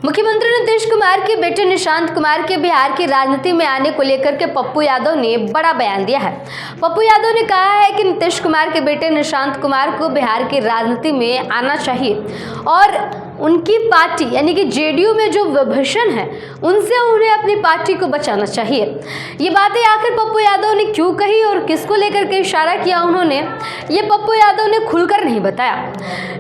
मुख्यमंत्री नीतीश कुमार के बेटे निशांत कुमार के बिहार की राजनीति में आने को लेकर के पप्पू यादव ने बड़ा बयान दिया है। पप्पू यादव ने कहा है कि नीतीश कुमार के बेटे निशांत कुमार को बिहार की राजनीति में आना चाहिए और उनकी पार्टी यानी कि जेडीयू में जो विभाजन है उनसे उन्हें अपनी पार्टी को बचाना चाहिए। ये बातें आखिर पप्पू यादव ने क्यों कही और किसको लेकर के इशारा किया उन्होंने, ये पप्पू यादव ने खुलकर नहीं बताया।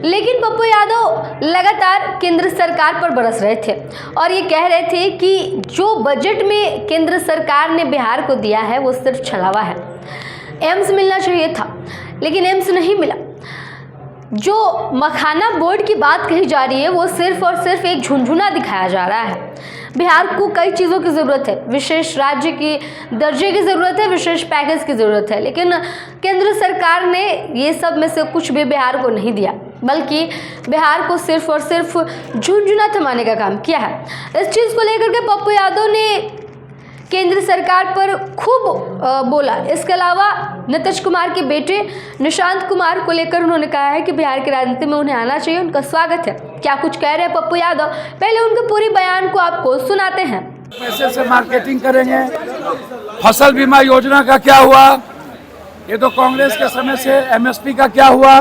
लेकिन पप्पू यादव लगातार केंद्र सरकार पर बरस रहे थे और ये कह रहे थे कि जो बजट में केंद्र सरकार ने बिहार को दिया है वो सिर्फ छलावा है। एम्स मिलना चाहिए था लेकिन एम्स नहीं मिला। जो मखाना बोर्ड की बात कही जा रही है वो सिर्फ और सिर्फ एक झुनझुना दिखाया जा रहा है। बिहार को कई चीज़ों की ज़रूरत है, विशेष राज्य की दर्जे की ज़रूरत है, विशेष पैकेज की ज़रूरत है, लेकिन केंद्र सरकार ने ये सब में से कुछ भी बिहार को नहीं दिया, बल्कि बिहार को सिर्फ और सिर्फ झुनझुना थमाने का काम किया है। इस चीज़ को लेकर के पप्पू यादव ने केंद्र सरकार पर खूब बोला। इसके अलावा नीतीश कुमार के बेटे निशांत कुमार को लेकर उन्होंने कहा है कि बिहार की राजनीति में उन्हें आना चाहिए, उनका स्वागत है। क्या कुछ कह रहे हैं पप्पू यादव, पहले उनके पूरी बयान को आपको सुनाते हैं। पैसे से मार्केटिंग करेंगे। फसल बीमा योजना का क्या हुआ? ये तो कांग्रेस के समय से एमएसपी का क्या हुआ?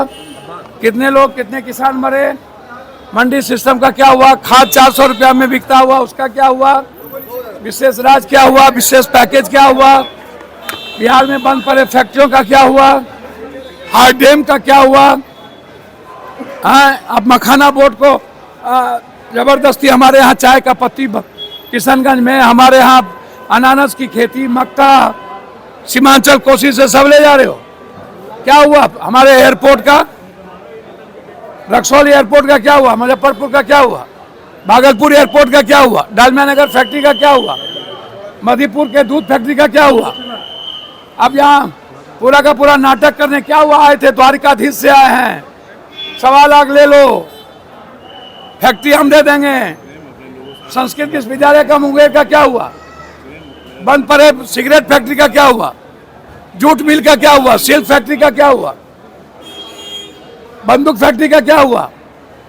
कितने लोग, कितने किसान मरे? मंडी सिस्टम का क्या हुआ? खाद 400 रुपया में बिकता हुआ, उसका क्या हुआ? विशेष राज क्या हुआ? विशेष पैकेज क्या हुआ? बिहार में बंद पड़े फैक्ट्रियों का क्या हुआ? हार्ड डैम का क्या हुआ? अब मखाना बोर्ड को जबरदस्ती हमारे यहाँ चाय का पत्ती, किशनगंज में हमारे यहाँ अनानस की खेती, मक्का, सीमांचल कोसी से सब ले जा रहे हो। क्या हुआ? हमारे एयरपोर्ट का, रक्सौल एयरपोर्ट का क्या हुआ? मुजफ्फरपुर का क्या हुआ? भागलपुर एयरपोर्ट का क्या हुआ? डालमिया नगर फैक्ट्री का क्या हुआ? मधुपुर के दूध फैक्ट्री का क्या हुआ? अब यहाँ पूरा का पूरा नाटक करने क्या हुआ? आए थे द्वारिकाधीश से आए हैं, 1.25 लाख ले लो, फैक्ट्री हम दे देंगे। संस्कृत विश्वविद्यालय का मुंगेर का क्या हुआ? बंद पड़े सिगरेट फैक्ट्री का क्या हुआ? जूट मिल का क्या हुआ? सिल्क फैक्ट्री का क्या हुआ? बंदूक फैक्ट्री का क्या हुआ?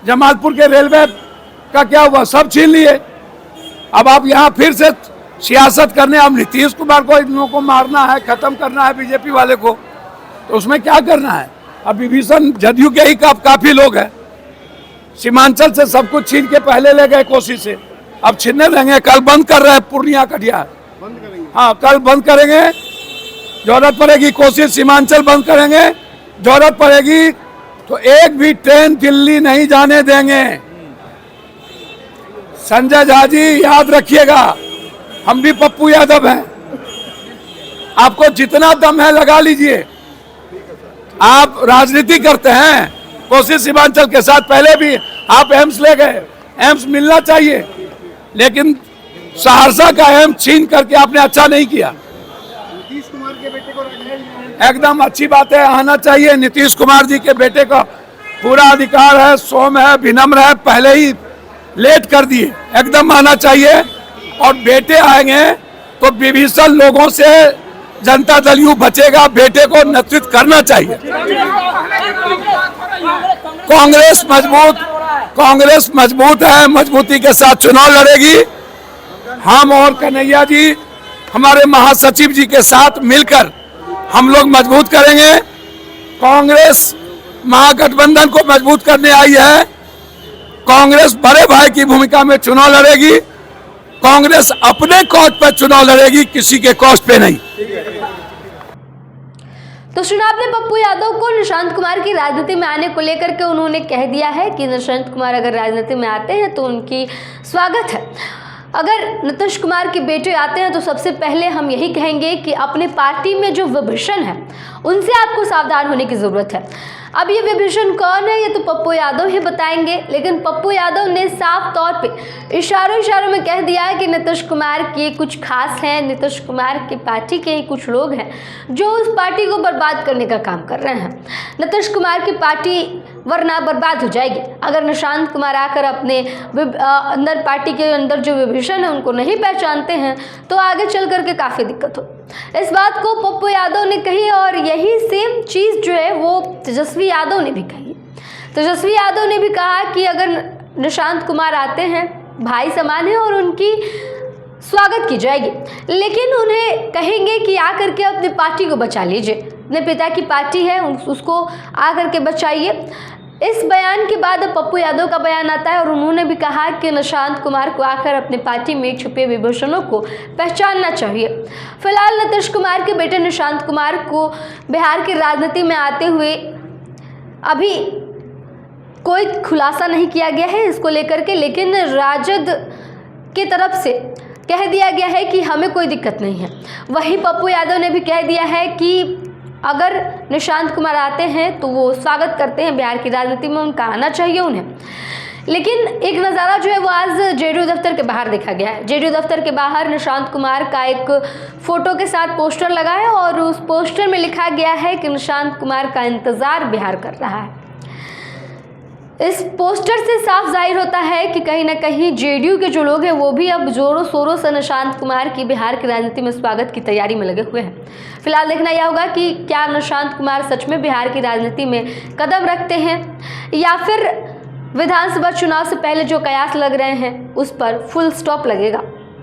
जमालपुर के रेलवे का क्या हुआ? सब छीन लिए। अब आप यहाँ फिर से सियासत करने, अब नीतीश कुमार को इन लोगों को मारना है, खत्म करना है बीजेपी वाले को, तो उसमें क्या करना है? अब विभीषण जदयू के ही काफी लोग हैं। सीमांचल से सब कुछ छीन के पहले ले गए कोसी से, अब छीनने लेंगे। कल बंद कर रहे हैं पूर्णिया कटिहार, हाँ कल बंद करेंगे। जरूरत पड़ेगी कोसी सीमांचल बंद करेंगे, जरूरत पड़ेगी तो एक भी ट्रेन दिल्ली नहीं जाने देंगे। संजय झा जी याद रखिएगा, हम भी पप्पू यादव हैं, आपको जितना दम है लगा लीजिए। आप राजनीति करते हैं कोसी सीमांचल के साथ, पहले भी आप एम्स ले गए, एम्स मिलना चाहिए, लेकिन सहरसा का एम्स छीन करके आपने अच्छा नहीं किया। नीतीश कुमार के बेटे को एकदम अच्छी बात है, आना चाहिए। नीतीश कुमार जी के बेटे का पूरा अधिकार है, सौम्य है, विनम्र है, पहले ही लेट कर दिए, एकदम आना चाहिए। और बेटे आएंगे तो विभीषण लोगों से जनता दल यू बचेगा, बेटे को नेतृत्व करना चाहिए। कांग्रेस मजबूत है, मजबूती के साथ चुनाव लड़ेगी। हम और कन्हैया जी हमारे महासचिव जी के साथ मिलकर हम लोग मजबूत करेंगे। कांग्रेस महागठबंधन को मजबूत करने आई है। कांग्रेस बड़े भाई की भूमिका में चुनाव लड़ेगी। कांग्रेस अपने कॉस्ट पर चुनाव लड़ेगी, किसी के कॉस्ट पे नहीं। तो सुना आपने पप्पू यादव को निशांत कुमार की राजनीति में आने को लेकर के उन्होंने कह दिया है कि निशांत कुमार अगर राजनीति में आते हैं तो उनकी स्वागत है। अगर नीतीश कुमार के बेटे आते हैं तो सबसे पहले हम यही कहेंगे कि अपने पार्टी में जो विभाजन है उनसे आपको सावधान होने की ज़रूरत है। अब ये विभीषण कौन है ये तो पप्पू यादव ही बताएंगे, लेकिन पप्पू यादव ने साफ तौर पे इशारों में कह दिया है कि नीतीश कुमार के कुछ खास हैं, नीतीश कुमार की पार्टी के ही कुछ लोग हैं जो उस पार्टी को बर्बाद करने का काम कर रहे हैं। नीतीश कुमार की पार्टी वरना बर्बाद हो जाएगी। अगर निशांत कुमार आकर अपने अंदर पार्टी के अंदर जो विभीषण है उनको नहीं पहचानते हैं तो आगे चल करके काफ़ी दिक्कत हो। इस बात को पप्पू यादव ने कही और यही सेम चीज़ जो है वो तेजस्वी यादव ने भी कही। तेजस्वी यादव ने भी कहा कि अगर निशांत कुमार आते हैं भाई समान है और उनकी स्वागत की जाएगी, लेकिन उन्हें कहेंगे कि आकर के अपनी पार्टी को बचा लीजिए, अपने पिता की पार्टी है उसको आकर के बचाइए। इस बयान के बाद अब पप्पू यादव का बयान आता है और उन्होंने भी कहा कि निशांत कुमार को आकर अपनी पार्टी में छुपे विभूषणों को पहचानना चाहिए। फिलहाल नीतीश कुमार के बेटे निशांत कुमार को बिहार की राजनीति में आते हुए अभी कोई खुलासा नहीं किया गया है इसको लेकर के, लेकिन राजद की तरफ से कह दिया गया है कि हमें कोई दिक्कत नहीं है। वहीं पप्पू यादव ने भी कह दिया है कि अगर निशांत कुमार आते हैं तो वो स्वागत करते हैं, बिहार की राजनीति में उनका आना चाहिए उन्हें। लेकिन एक नज़ारा जो है वो आज जेडीयू दफ्तर के बाहर देखा गया है। जेडीयू दफ्तर के बाहर निशांत कुमार का एक फोटो के साथ पोस्टर लगा है और उस पोस्टर में लिखा गया है कि निशांत कुमार का इंतज़ार बिहार कर रहा है। इस पोस्टर से साफ जाहिर होता है कि कहीं ना कहीं जेडीयू के जो लोग हैं वो भी अब जोरों शोरों से निशांत कुमार की बिहार की राजनीति में स्वागत की तैयारी में लगे हुए हैं। फिलहाल देखना यह होगा कि क्या निशांत कुमार सच में बिहार की राजनीति में कदम रखते हैं या फिर विधानसभा चुनाव से पहले जो कयास लग रहे हैं उस पर फुल स्टॉप लगेगा।